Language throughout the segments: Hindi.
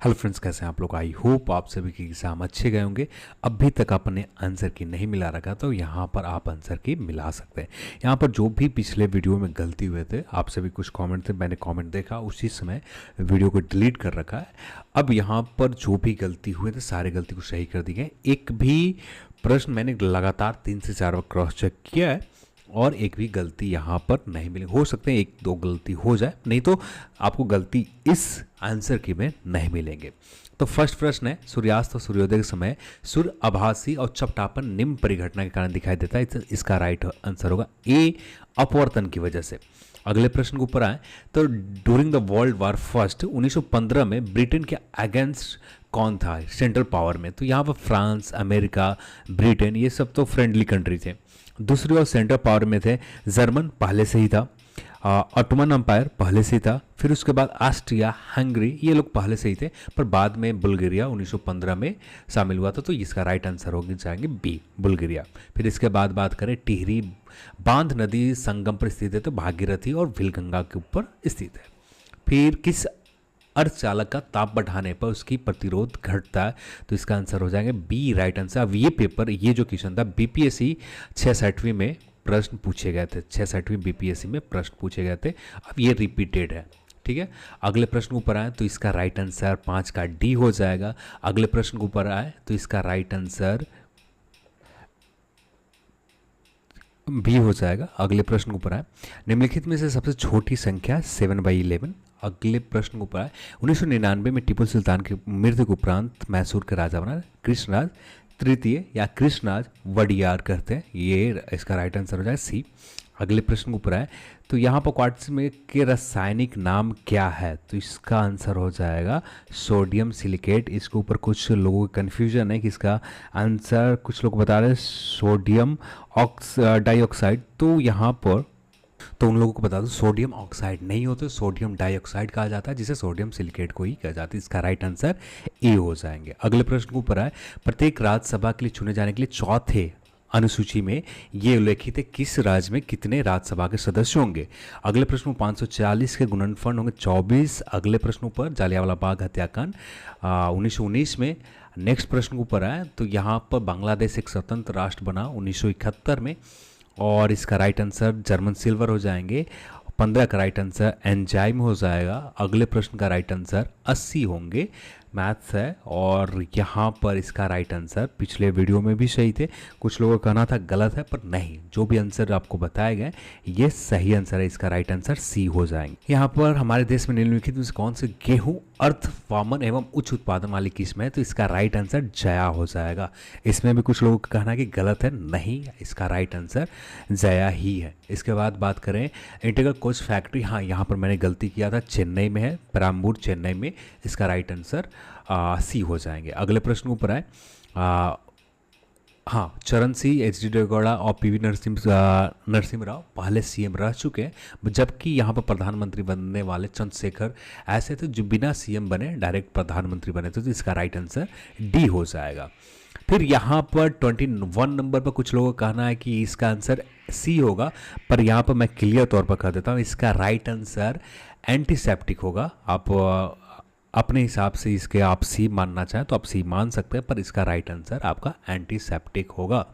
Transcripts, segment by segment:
हेलो फ्रेंड्स, कैसे हैं आप लोग। आई होप आप सभी के एग्ज़ाम अच्छे गए होंगे। अभी तक आपने आंसर की नहीं मिला रखा तो यहाँ पर आप आंसर की मिला सकते हैं। यहाँ पर जो भी पिछले वीडियो में गलती हुए थे, आप सभी कुछ कमेंट थे, मैंने कमेंट देखा, उसी समय वीडियो को डिलीट कर रखा है। अब यहाँ पर जो भी गलती हुए थे सारे गलती को सही कर दी गए। एक भी प्रश्न मैंने लगातार 3 से 4 बार क्रॉस चेक किया है और एक भी गलती यहाँ पर नहीं मिली। हो सकते हैं एक दो गलती हो जाए, नहीं तो आपको गलती इस आंसर की में नहीं मिलेंगे। तो फर्स्ट प्रश्न है, सूर्यास्त और सूर्योदय के समय सूर्य आभासी और चपटापन निम्न परिघटना के कारण दिखाई देता है। इसका राइट आंसर होगा ए, अपवर्तन की वजह से। अगले प्रश्न के ऊपर आए तो during the world war first 1915 में ब्रिटेन के अगेंस्ट कौन था सेंट्रल पावर में? तो यहाँ पर फ्रांस, अमेरिका, ब्रिटेन, ये सब तो फ्रेंडली कंट्री थे। दूसरी ओर सेंट्रल पावर में थे जर्मन, पहले से ही था। ऑटोमन एम्पायर पहले से ही था। फिर उसके बाद ऑस्ट्रिया, हंगरी, ये लोग पहले से ही थे, पर बाद में बुल्गारिया 1915 में शामिल हुआ था। तो इसका राइट आंसर होगी जाएंगे बी, बुल्गारिया। फिर इसके बाद बात करें, टिहरी बांध नदी संगम पर स्थित है, तो भागीरथी और विलगंगा के ऊपर स्थित है। फिर किस अर्धचालक का ताप बढ़ाने पर उसकी प्रतिरोध घटता है? तो इसका आंसर हो जाएगा बी, राइट आंसर। अब ये पेपर, ये जो क्वेश्चन था बीपीएससी 66वीं में प्रश्न पूछे गए थे, 66वीं बीपीएससी में प्रश्न पूछे गए थे। अब ये रिपीटेड है, ठीक है। अगले प्रश्न ऊपर आए तो इसका राइट आंसर 5 का डी हो जाएगा। अगले प्रश्न के ऊपर आए तो इसका राइट आंसर बी हो जाएगा। अगले प्रश्न के ऊपर आए, निम्नलिखित में से सबसे छोटी संख्या 7/11। अगले प्रश्न के ऊपर आए, 1999 में टीपू सुल्तान की मृत्यु के उपरांत मैसूर के राजा बना कृष्णराज तृतीय या कृष्णराज वडियार कहते हैं। ये इसका राइट आंसर हो जाएगा सी। अगले प्रश्न के ऊपर आए तो यहाँ पर क्वार्ट्ज में के रासायनिक नाम क्या है? तो इसका आंसर हो जाएगा सोडियम सिलिकेट। इसके ऊपर कुछ लोगों को कन्फ्यूजन है कि इसका आंसर, कुछ लोग बता रहे हैं सोडियम डाइऑक्साइड। तो यहाँ पर तो उन लोगों को बता दो सोडियम ऑक्साइड नहीं होते, सोडियम डाइऑक्साइड कहा जाता है, जिसे सोडियम सिलिकेट को ही कहा जाता है। इसका राइट आंसर ए हो जाएंगे। अगले प्रश्न के ऊपर आए, प्रत्येक राज्यसभा के लिए चुने जाने के लिए चौथे अनुसूची में ये उल्लेखित है किस राज्य में कितने राज्यसभा के सदस्य होंगे? अगले प्रश्न में 540 के गुणनफल होंगे 24। अगले प्रश्न पर जालियांवाला बाग हत्याकांड 1919 में। नेक्स्ट प्रश्न के ऊपर आए तो यहाँ पर बांग्लादेश एक स्वतंत्र राष्ट्र बना 1971 में, और इसका राइट आंसर जर्मन सिल्वर हो जाएंगे। 15 का राइट आंसर एंजाइम हो जाएगा। अगले प्रश्न का राइट आंसर 80 होंगे, मैथ्स है। और यहाँ पर इसका राइट आंसर पिछले वीडियो में भी सही थे, कुछ लोगों का कहना था गलत है, पर नहीं, जो भी आंसर आपको बताए गए ये सही आंसर है। इसका राइट आंसर सी हो जाएंगे। यहाँ पर हमारे देश में निम्नलिखित में से कौन से गेहूं अर्थ वामन एवं उच्च उत्पादन वाली किस्म है? तो इसका राइट आंसर जया हो जाएगा। इसमें भी कुछ लोगों का कहना है कि गलत है, नहीं, इसका राइट आंसर जया ही है। इसके बाद बात करें इंटीग्रल कोच फैक्ट्री, हाँ यहाँ पर मैंने गलती किया था, चेन्नई में है, पेराम्बूर चेन्नई में। इसका राइट आंसर सी हो जाएंगे। अगले प्रश्न ऊपर आए, हाँ, चरण सिंह, एच डी देवेगौड़ा और पीवी नरसिम्हा राव पहले सीएम रह चुके हैं, जबकि यहाँ पर प्रधानमंत्री बनने वाले चंद्रशेखर ऐसे थे जो बिना सीएम बने डायरेक्ट प्रधानमंत्री बने थे। तो इसका राइट आंसर डी हो जाएगा। फिर यहाँ पर 21 नंबर पर कुछ लोगों का कहना है कि इसका आंसर सी होगा, पर यहाँ पर मैं क्लियर तौर पर कह देता हूँ इसका राइट आंसर एंटीसेप्टिक होगा। आप अपने हिसाब से इसके आप सी मानना चाहें तो आप सी मान सकते हैं, पर इसका राइट आंसर आपका एंटीसेप्टिक होगा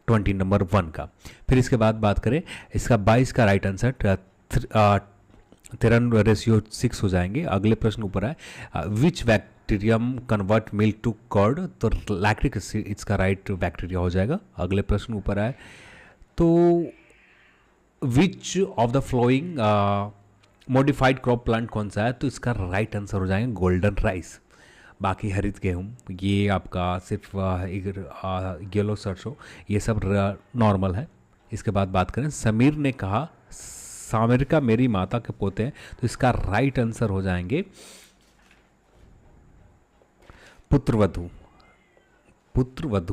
20 नंबर 1 का। फिर इसके बाद बात करें इसका 22 का राइट आंसर 13:6 हो जाएंगे। अगले प्रश्न ऊपर है, which bacterium convert milk to curd? तो लैक्टिक एसिड इसका राइट बैक्टीरिया हो जाएगा। अगले प्रश्न ऊपर आए तो which of the following modified crop plant कौन सा है? तो इसका राइट आंसर हो जाएंगे गोल्डन राइस। बाकी हरित गेहूँ, ये आपका सिर्फ येलो सरसों, ये सब नॉर्मल है। इसके बाद बात करें, समीर ने कहा सामरिका मेरी माता के पोते हैं, तो इसका राइट आंसर हो जाएंगे पुत्रवधु,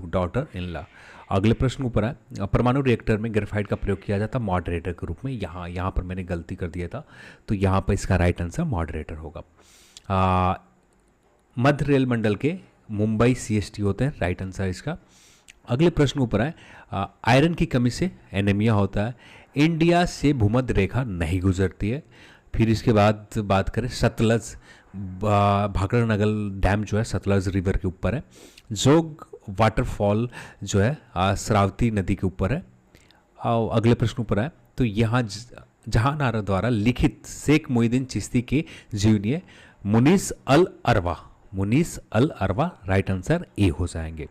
डॉटर इन लॉ। अगले प्रश्न ऊपर है, परमाणु रिएक्टर में ग्रेफाइट का प्रयोग किया जाता मॉडरेटर के रूप में। यहाँ पर मैंने गलती कर दिया था, तो यहाँ पर इसका राइट आंसर मॉडरेटर होगा। मध्य रेल मंडल के मुंबई सीएसटी होते हैं, राइट आंसर इसका। अगले प्रश्न ऊपर है, आयरन की कमी से एनीमिया होता है, इंडिया से भूमध्य रेखा नहीं गुजरती है। फिर इसके बाद बात करें सतलज भाखड़ा नगर डैम जो है सतलज रिवर के ऊपर है। जोग वाटरफॉल जो है श्रावती नदी के ऊपर है। अगले प्रश्न पर है, तो यहाँ जहां आरा द्वारा लिखित शेख मोइनुद्दीन चिश्ती के जीवनी मुनीस अल अरवा, मुनीस अल अरवा राइट आंसर ए हो जाएंगे।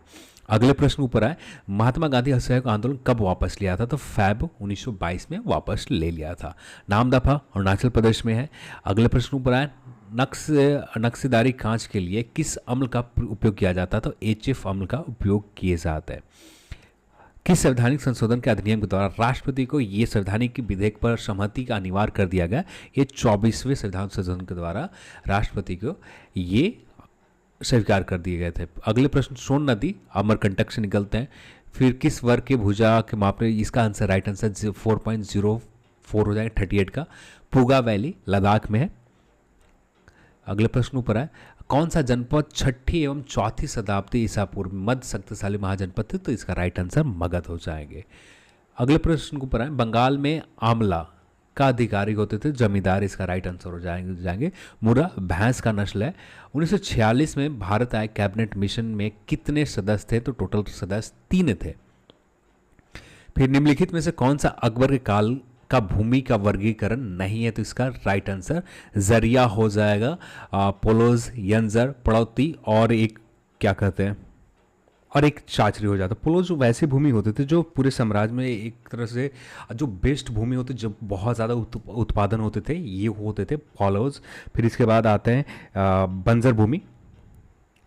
अगले प्रश्न ऊपर आए, महात्मा गांधी असहयोग आंदोलन कब वापस लिया था? तो फैब 1922 में वापस ले लिया था। नामदफा अरुणाचल प्रदेश में है। अगले प्रश्न ऊपर आए, नक्शेदारी कांच के लिए किस अम्ल का उपयोग किया जाता है? तो HF अम्ल का उपयोग किए जाता है। किस संवैधानिक संशोधन के अधिनियम के द्वारा राष्ट्रपति को ये संवैधानिक विधेयक पर सहमति का अनिवार्य कर दिया गया? ये 24वें संविधान संशोधन के द्वारा राष्ट्रपति को ये स्वीकार कर दिए गए थे। अगले प्रश्न, सोन नदी अमरकंटक से निकलते हैं। फिर किस वर्ग के भुजा के माप रहे? इसका आंसर राइट आंसर 4.04 हो जाएगा 38 का। पूगा वैली लद्दाख में है। अगले प्रश्न ऊपर है, कौन सा जनपद 6ठी एवं 4थी शताब्दी ईसा पूर्व मध्य शक्तिशाली महाजनपद थे? तो इसका राइट आंसर मगध हो जाएंगे। अगले प्रश्न के ऊपर है, बंगाल में आमला का अधिकारी होते थे जमींदार, इसका राइट आंसर हो जाएंगे। मुर्रा भैंस का नस्ल है। 1946 में भारत आए कैबिनेट मिशन में कितने सदस्य थे? तो टोटल सदस्य 3 थे। फिर निम्नलिखित में से कौन सा अकबर के काल का भूमि का वर्गीकरण नहीं है? तो इसका राइट आंसर जरिया हो जाएगा। पोलोज, यंजर, पड़ौती और एक क्या कहते हैं, और एक चाचरी हो जाता। पोलोज वैसे भूमि होते थे जो पूरे साम्राज्य में एक तरह से जो बेस्ट भूमि होती, जब बहुत ज़्यादा उत्पादन होते थे, ये होते थे पोलोज। फिर इसके बाद आते हैं बंजर भूमि।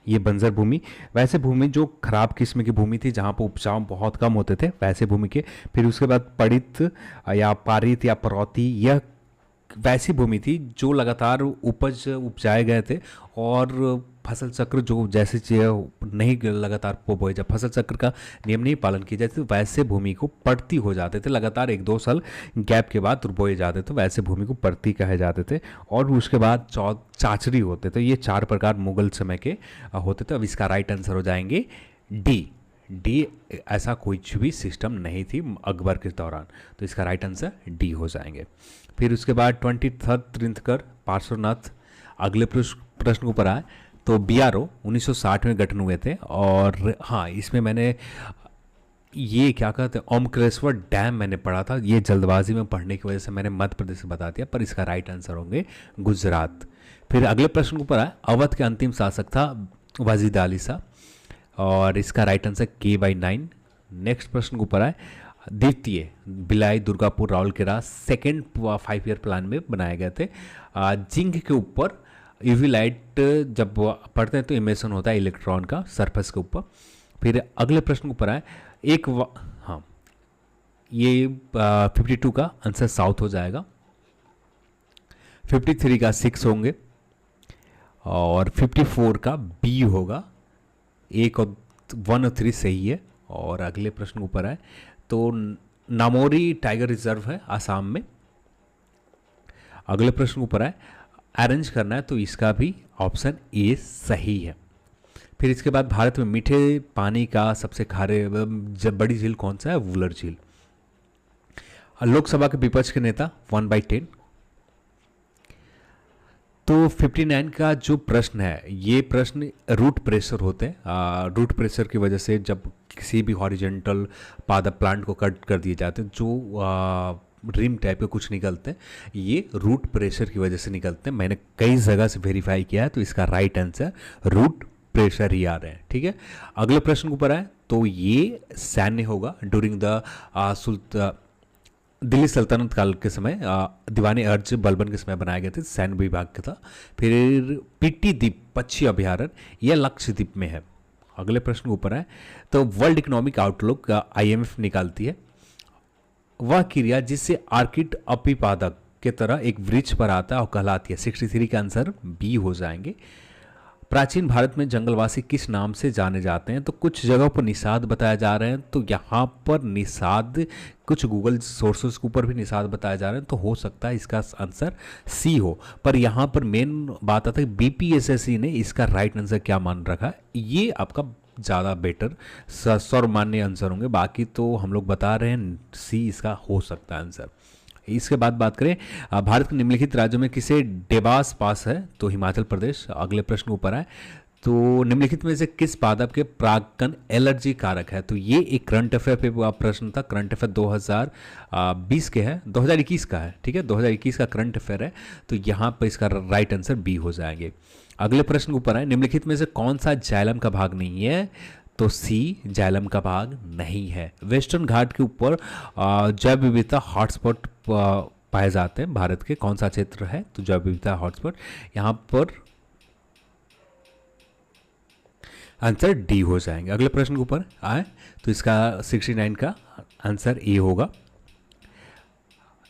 ये बंजर भूमि वैसे भूमि जो खराब किस्म की भूमि थी, जहाँ पर उपजाऊ बहुत कम होते थे, वैसे भूमि के। फिर उसके बाद पड़ित या पारित या परौती, यह वैसी भूमि थी जो लगातार उपज उपजाए गए थे और फसल चक्र जो जैसे नहीं लगातार बोए, जब फसल चक्र का नियम नहीं पालन किया जाते, वैसे भूमि को पड़ती हो जाते थे। लगातार 1-2 साल गैप के बाद बोए जाते थे, वैसे भूमि को पड़ती कहे जाते थे। और उसके बाद चाचरी होते थे। ये 4 प्रकार मुगल समय के होते थे। अब इसका राइट आंसर हो जाएंगे डी। ऐसा कोई भी सिस्टम नहीं थी अकबर के दौरान, तो इसका राइट आंसर डी हो जाएंगे। फिर उसके बाद 23 तीर्थंकर पार्श्वनाथ। अगले प्रश्न ऊपर आए, तो BRO 1960 में गठन हुए थे। और हाँ, इसमें मैंने ये क्या कहते हैं ओमकारेश्वर डैम मैंने पढ़ा था। ये जल्दबाजी में पढ़ने की वजह से मैंने मध्य प्रदेश से बता दिया, पर इसका राइट आंसर होंगे गुजरात। फिर अगले प्रश्न ऊपर आए, अवध के अंतिम शासक था वाजिद अली शाह, और इसका राइट आंसर K/9। नेक्स्ट प्रश्न ऊपर आए, द्वितीय Bhilai Durgapur Rourkela second 5 year plan में बनाए गए थे। जिंक के ऊपर यूवी लाइट जब पढ़ते हैं तो इमिशन होता है इलेक्ट्रॉन का सरफेस के ऊपर। फिर अगले प्रश्न ऊपर आए, हाँ, ये 52 का आंसर साउथ हो जाएगा। 53 का 6 होंगे और 54 का B होगा। 1 और 1 और 3 सही है। और अगले प्रश्न ऊपर आए, तो नामोरी टाइगर रिजर्व है आसाम में। अगले प्रश्न ऊपर आए, अरेंज करना है, तो इसका भी ऑप्शन ए सही है। फिर इसके बाद भारत में मीठे पानी का सबसे खारे बड़ी झील कौन सा है? वुलर झील। लोकसभा के विपक्ष के नेता 1/10। तो 59 का जो प्रश्न है, ये प्रश्न रूट प्रेशर होते हैं। रूट प्रेशर की वजह से जब किसी भी हॉरिजेंटल पादप प्लांट को कट कर दिए जाते हैं, जो रिम टाइप के कुछ निकलते हैं, ये रूट प्रेशर की वजह से निकलते हैं। मैंने कई जगह से वेरीफाई किया है, तो इसका राइट आंसर रूट प्रेशर ही आ रहे हैं। ठीक है, अगले प्रश्न के ऊपर आए, तो ये सैन्य होगा ड्यूरिंग द दिल्ली सल्तनत काल के समय, दीवाने अर्ज बलबन के समय बनाए गए थे, सैन्य विभाग का था। फिर पिट्टी द्वीप पक्षी अभ्यारण्य, यह लक्षद्वीप में है। अगले प्रश्न के ऊपर आए, तो वर्ल्ड इकोनॉमिक आउटलुक IMF निकालती है वह क्रिया जिससे आर्किड अपिपादक के तरह एक वृक्ष पर आता है और कहलाती है। 63 का आंसर B हो जाएंगे। प्राचीन भारत में जंगलवासी किस नाम से जाने जाते हैं? तो कुछ जगहों पर निषाद बताया जा रहे हैं, तो यहाँ पर निषाद कुछ गूगल सोर्सेस के ऊपर भी निषाद बताया जा रहे हैं, तो हो सकता है इसका आंसर C हो। पर यहाँ पर मेन बात आता है BPSSC ने इसका राइट आंसर क्या मान रखा है, ये आपका ज़्यादा बेटर सर्वमान्य आंसर होंगे। बाकी तो हम लोग बता रहे हैं C इसका हो सकता है आंसर। इसके बाद बात करें भारत के निम्नलिखित राज्यों में किसे डेबास पास है, तो हिमाचल प्रदेश। अगले प्रश्न ऊपर है, तो निम्नलिखित में से किस पादप के परागकण एलर्जी कारक है। तो ये एक करंट अफेयर पे प्रश्न था, करंट अफेयर 2020 के है, 2021 का है, ठीक है, 2021 का करंट अफेयर है। तो यहाँ पर इसका राइट आंसर बी हो जाएंगे। अगले प्रश्न ऊपर है, निम्नलिखित में से कौन सा जाइलम का भाग नहीं है, तो सी जाइलम का भाग नहीं है। वेस्टर्न घाट के ऊपर जैव विविधता हॉटस्पॉट पाए जाते हैं भारत के, कौन सा क्षेत्र है, तो जैव विविधता हॉटस्पॉट, यहाँ पर आंसर डी हो जाएंगे। अगले प्रश्न के ऊपर आए, तो इसका 69 का आंसर ए होगा।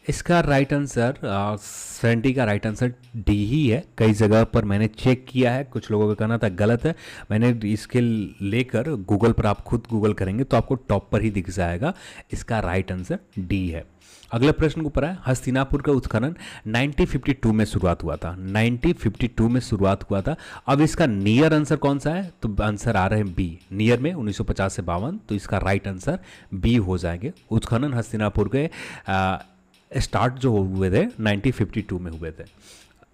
इसका राइट आंसर 70 का राइट आंसर डी ही है। कई जगह पर मैंने चेक किया है, कुछ लोगों का कहना था गलत है, मैंने इसके लेकर गूगल पर, आप खुद गूगल करेंगे तो आपको टॉप पर ही दिख जाएगा। इसका राइट आंसर डी है। अगले प्रश्न के ऊपर है, हस्तिनापुर का उत्खनन 1952 में शुरुआत हुआ था, 1952 में शुरुआत हुआ था। अब इसका नियर आंसर कौन सा है, तो आंसर आ रहे हैं बी, नियर में 1950 से 52, तो इसका राइट आंसर बी हो जाएंगे। उत्खनन हस्तिनापुर के स्टार्ट जो हुए थे 1952 में हुए थे।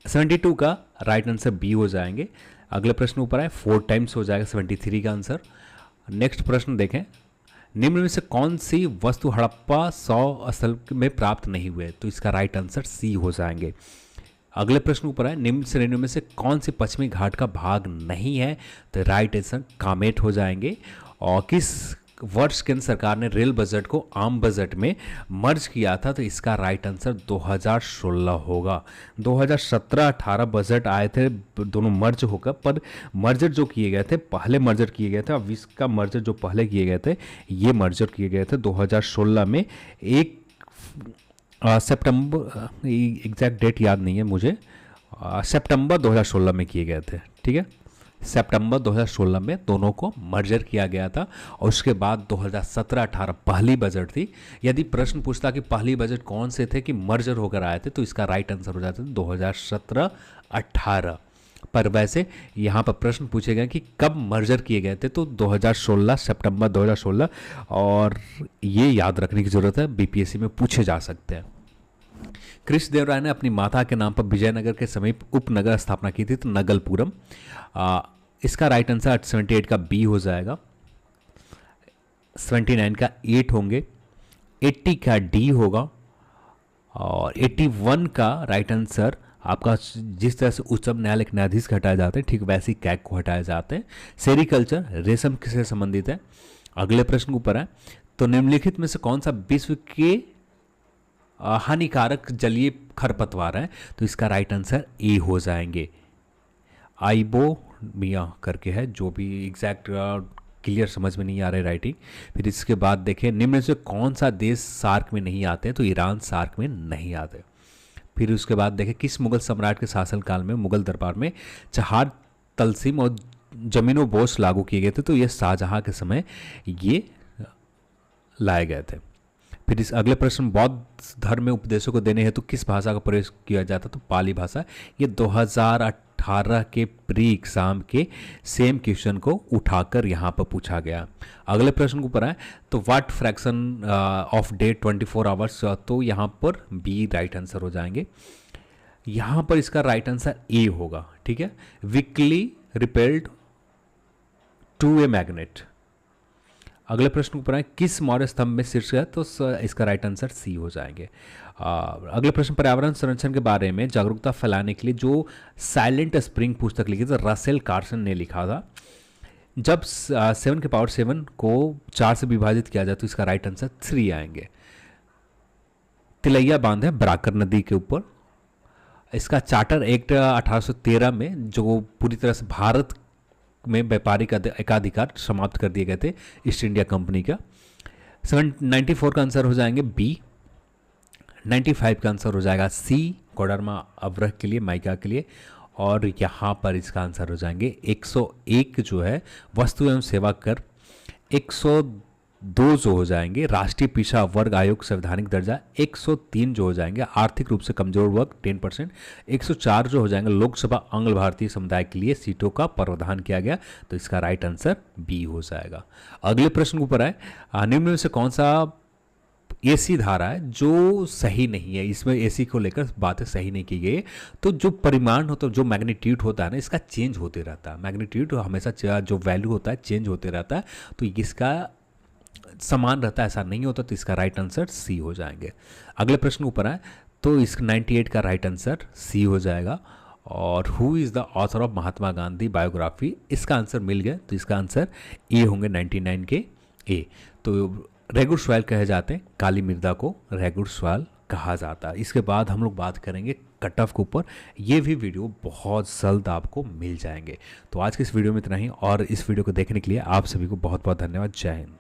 72 का राइट आंसर बी हो जाएंगे। अगले प्रश्न ऊपर है, 4 टाइम्स हो जाएगा 73 का आंसर। नेक्स्ट प्रश्न देखें, निम्न में से कौन सी वस्तु हड़प्पा 100 स्थल में प्राप्त नहीं हुए, तो इसका राइट आंसर सी हो जाएंगे। अगले प्रश्न ऊपर है, निम्न श्रेणियों में से कौन सी पश्चिमी घाट का भाग नहीं है, तो राइट आंसर कामेट हो जाएंगे। और किस वर्ष केंद्र सरकार ने रेल बजट को आम बजट में मर्ज किया था, तो इसका राइट आंसर 2016 होगा। 2017-18 बजट आए थे दोनों मर्ज होकर, पर मर्जर जो किए गए थे, पहले मर्जर किए गए थे, अब इसका मर्जर जो पहले किए गए थे, ये मर्जर किए गए थे 2016 में। एक सितंबर, एग्जैक्ट डेट याद नहीं है मुझे, सितंबर 2016 में किए गए थे, ठीक है, सितंबर 2016 में दोनों को मर्जर किया गया था। और उसके बाद 2017-18 पहली बजट थी। यदि प्रश्न पूछता कि पहली बजट कौन से थे कि मर्जर होकर आए थे, तो इसका राइट आंसर हो जाता है 2017-18। पर वैसे यहाँ पर प्रश्न पूछे गए कि कब मर्जर किए गए थे, तो 2016, सितंबर 2016, और ये याद रखने की ज़रूरत है, बीपीएससी में पूछे जा सकते हैं। कृष्णदेवराय ने अपनी माता के नाम पर विजयनगर के समीप उपनगर स्थापना की थी, तो नगलपुरम। इसका राइट आंसर 78 का बी हो जाएगा। 79 का 8 होंगे, 80 का डी होगा, और 81 का राइट आंसर आपका, जिस तरह से उच्चतम न्यायालय के न्यायाधीश हटाए जाते हैं, ठीक वैसे ही कैग को हटाए जाते हैं। सेरिकल्चर रेशम से संबंधित है। अगले प्रश्न ऊपर है, तो निम्नलिखित में से कौन सा विश्व के हानिकारक जलीय खरपतवार है, तो इसका राइट आंसर ए हो जाएंगे। आइबोमिया करके है, जो भी एग्जैक्ट क्लियर समझ में नहीं आ रही राइटिंग। फिर इसके बाद देखें, निम्न से कौन सा देश सार्क में नहीं आते, तो ईरान सार्क में नहीं आते। फिर उसके बाद देखें, किस मुगल सम्राट के शासनकाल में मुगल दरबार में चहार, तलसीम और जमीनो बोस लागू किए गए थे, तो ये शाहजहां के समय ये लाए गए थे। फिर इस अगले प्रश्न, बौद्ध धर्म में उपदेशों को देने हेतु किस भाषा का प्रयोग किया जाता, तो पाली भाषा। ये 2018 के प्री एग्जाम के सेम क्वेश्चन को उठाकर यहाँ पर पूछा गया। अगले प्रश्न के ऊपर आए, तो what fraction of day 24 hours, तो यहाँ पर बी राइट आंसर हो जाएंगे। यहाँ पर इसका राइट आंसर ए होगा, ठीक है। Weakly repelled to a magnet. अगले प्रश्न ऊपर आए, किस मौर्य स्तंभ में शीर्ष है, तो इसका राइट आंसर सी हो जाएंगे। अगले प्रश्न, पर्यावरण संरक्षण के बारे में जागरूकता फैलाने के लिए जो साइलेंट स्प्रिंग पुस्तक लिखी, तो रसेल कार्सन ने लिखा था। जब 7 के पावर 7 को 4 से विभाजित किया जाए, तो इसका राइट आंसर 3 आएंगे। तिलैया बांध है बराकर नदी के ऊपर। इसका चार्टर एक्ट 1813 में जो पूरी तरह से भारत में व्यापारिक एकाधिकार समाप्त कर दिए गए थे ईस्ट इंडिया कंपनी का। 94 का आंसर हो जाएंगे बी। 95 का आंसर हो जाएगा सी, कोडरमा अवरह के लिए, माइका के लिए। और यहाँ पर इसका आंसर हो जाएंगे 101 जो है वस्तु एवं सेवा कर, 102 जो हो जाएंगे राष्ट्रीय पिछड़ा वर्ग आयोग संवैधानिक दर्जा, 103 जो हो जाएंगे आर्थिक रूप से कमजोर वर्ग 10%, 104 जो हो जाएंगे लोकसभा आंग्ल भारतीय समुदाय के लिए सीटों का प्रावधान किया गया, तो इसका राइट आंसर बी हो जाएगा। अगले प्रश्न के ऊपर आए, निम्न में से कौन सा एसी धारा है जो सही नहीं है, इसमें एसी को लेकर बातें सही नहीं की गई। तो जो परिमाण होता है, जो मैग्नीट्यूड होता है ना, इसका चेंज होते रहता है। मैग्नीट्यूड हमेशा जो वैल्यू होता है चेंज होते रहता है, तो इसका समान रहता है ऐसा नहीं होता। तो इसका राइट आंसर सी हो जाएंगे। अगले प्रश्न ऊपर आए तो इसका 98 का राइट आंसर सी हो जाएगा। और who is the author of Mahatma Gandhi biography, इसका आंसर मिल गया, तो इसका आंसर ए होंगे 99 के ए। तो रेगुर सवाल कहे जाते हैं, काली मृदा को रेगुर सवाल कहा जाता है। इसके बाद हम लोग बात करेंगे कट ऑफ के ऊपर। ये भी वीडियो बहुत जल्द आपको मिल जाएंगे। तो आज के इस वीडियो में इतना ही, और इस वीडियो को देखने के लिए आप सभी को बहुत बहुत धन्यवाद। जय हिंद।